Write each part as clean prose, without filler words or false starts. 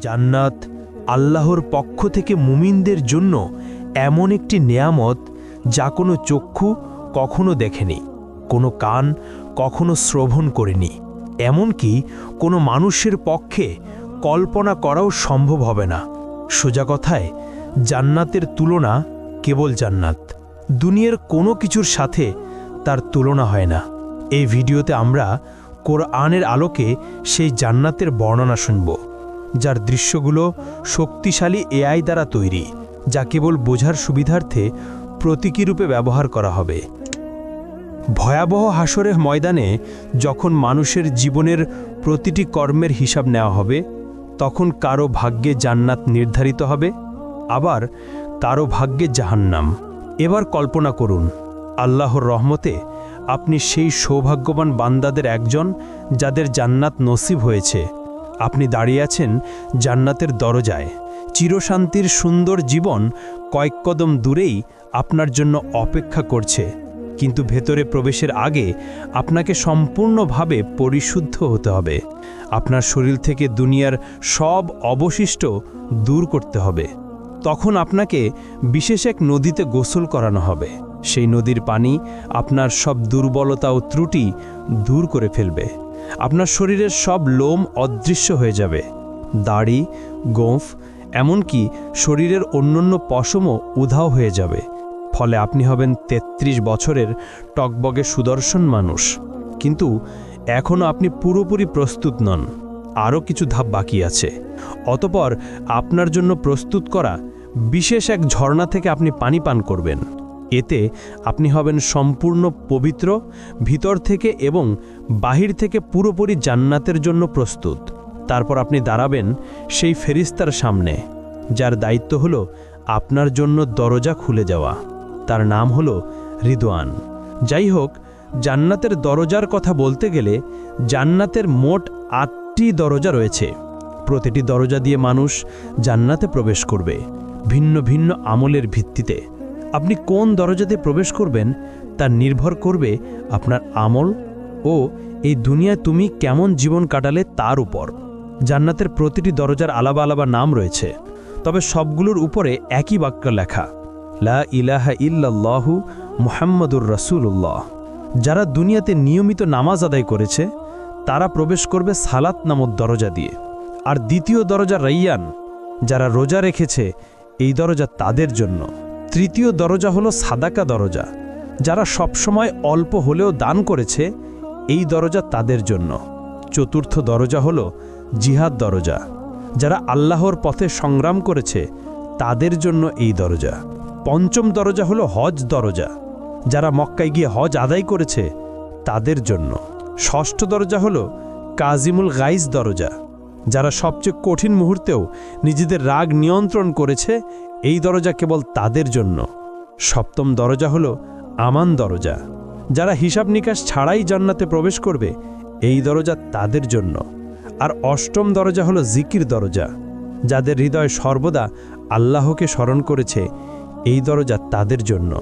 জান্নাত আল্লাহর পক্ষ থেকে মুমিনদের জন্য এমন একটি নেয়ামত যা কোনো চক্ষু কখনো দেখেনি, কোনো কান কখনো শ্রবণ করেনি, এমনকি কোনো মানুষের পক্ষে কল্পনা করাও সম্ভব হবে না। সোজা কথায় জান্নাতের তুলনা কেবল জান্নাত, দুনিয়ার কোনো কিছুর সাথে তার তুলনা হয় না। এই ভিডিওতে আমরা কোরআনের আলোকে সেই জান্নাতের বর্ণনা শুনব, যার দৃশ্যগুলো শক্তিশালী এআই দ্বারা তৈরি, যা কেবল বোঝার সুবিধার্থে প্রতীকী রূপে ব্যবহার করা হবে। ভয়াবহ হাসরের ময়দানে যখন মানুষের জীবনের প্রতিটি কর্মের হিসাব নেওয়া হবে, তখন কারো ভাগ্যে জান্নাত নির্ধারিত হবে, আবার কারো ভাগ্যে জাহান্নাম। এবার কল্পনা করুন, আল্লাহর রহমতে আপনি সেই সৌভাগ্যবান বান্দাদের একজন যাদের জান্নাত নসিব হয়েছে। আপনি দাঁড়িয়ে আছেন জান্নাতের দরজায়, চিরশান্তির সুন্দর জীবন কয়েক কদম দূরেই আপনার জন্য অপেক্ষা করছে। কিন্তু ভেতরে প্রবেশের আগে আপনাকে সম্পূর্ণভাবে পরিশুদ্ধ হতে হবে। আপনার শরীর থেকে দুনিয়ার সব অবশিষ্ট দূর করতে হবে। তখন আপনাকে বিশেষ এক নদীতে গোসল করানো হবে। সেই নদীর পানি আপনার সব দুর্বলতা ও ত্রুটি দূর করে ফেলবে। আপনার শরীরের সব লোম অদৃশ্য হয়ে যাবে, দাড়ি, গোঁফ, এমনকি শরীরের অন্যান্য পশমও উধাও হয়ে যাবে। ফলে আপনি হবেন ৩৩ বছরের টকবগে সুদর্শন মানুষ। কিন্তু এখনও আপনি পুরোপুরি প্রস্তুত নন, আরও কিছু ধাপ বাকি আছে। অতঃপর আপনার জন্য প্রস্তুত করা বিশেষ এক ঝর্ণা থেকে আপনি পানি পান করবেন। এতে আপনি হবেন সম্পূর্ণ পবিত্র, ভিতর থেকে এবং বাহির থেকে পুরোপুরি জান্নাতের জন্য প্রস্তুত। তারপর আপনি দাঁড়াবেন সেই ফেরেশতার সামনে, যার দায়িত্ব হলো আপনার জন্য দরজা খুলে যাওয়া। তার নাম হলো রিদওয়ান। যাই হোক, জান্নাতের দরজার কথা বলতে গেলে জান্নাতের মোট ৮টি দরজা রয়েছে। প্রতিটি দরজা দিয়ে মানুষ জান্নাতে প্রবেশ করবে ভিন্ন ভিন্ন আমলের ভিত্তিতে। আপনি কোন দরজাতে প্রবেশ করবেন তা নির্ভর করবে আপনার আমল ও এই দুনিয়ায় তুমি কেমন জীবন কাটালে তার উপর। জান্নাতের প্রতিটি দরজার আলাদা আলাদা নাম রয়েছে, তবে সবগুলোর উপরে একই বাক্য লেখা, লা ইলাহা ইল্লাল্লাহু মুহাম্মাদুর রাসূলুল্লাহ। যারা দুনিয়াতে নিয়মিত নামাজ আদায় করেছে তারা প্রবেশ করবে সালাত নামক দরজা দিয়ে। আর দ্বিতীয় দরজা রাইয়ান, যারা রোজা রেখেছে এই দরজা তাদের জন্য। তৃতীয় দরজা হলো সাদাকা দরজা, যারা সবসময় অল্প হলেও দান করেছে এই দরজা তাদের জন্য। চতুর্থ দরজা হলো জিহাদ দরজা, যারা আল্লাহর পথে সংগ্রাম করেছে তাদের জন্য এই দরজা। পঞ্চম দরজা হলো হজ দরজা, যারা মক্কায় গিয়ে হজ আদায় করেছে তাদের জন্য। ষষ্ঠ দরজা হলো কাজিমুল গাইজ দরজা, যারা সবচেয়ে কঠিন মুহূর্তেও নিজেদের রাগ নিয়ন্ত্রণ করেছে এই দরজা কেবল তাদের জন্য। সপ্তম দরজা হলো আমান দরজা, যারা হিসাব নিকাশ ছাড়াই জান্নাতে প্রবেশ করবে এই দরজা তাদের জন্য। আর অষ্টম দরজা হলো জিকির দরজা, যাদের হৃদয় সর্বদা আল্লাহকে স্মরণ করেছে এই দরজা তাদের জন্য।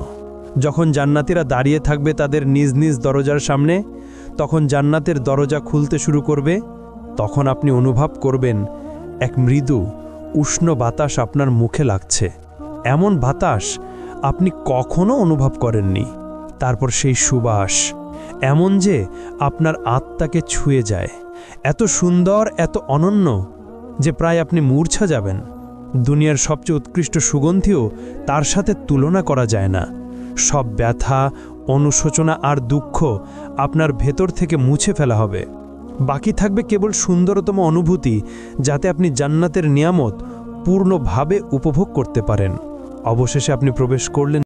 যখন জান্নাতীরা দাঁড়িয়ে থাকবে তাদের নিজ নিজ দরজার সামনে, তখন জান্নাতের দরজা খুলতে শুরু করবে। তখন আপনি অনুভব করবেন এক মৃদু উষ্ণ বাতাস আপনার মুখে লাগছে, এমন বাতাস আপনি কখনো অনুভব করেননি। তারপর সেই সুবাস এমন যে আপনার আত্মাকে ছুঁয়ে যায়, এত সুন্দর, এত অনন্য যে প্রায় আপনি মূর্ছা যাবেন। দুনিয়ার সবচেয়ে উৎকৃষ্ট সুগন্ধিও তার সাথে তুলনা করা যায় না। সব ব্যথা, অনুশোচনা আর দুঃখ আপনার ভেতর থেকে মুছে ফেলা হবে। বাকি থাকবে কেবল সুন্দরতম অনুভূতি, যাতে আপনি জান্নাতের নিয়ামত পূর্ণভাবে উপভোগ করতে পারেন। অবশেষে আপনি প্রবেশ করলেন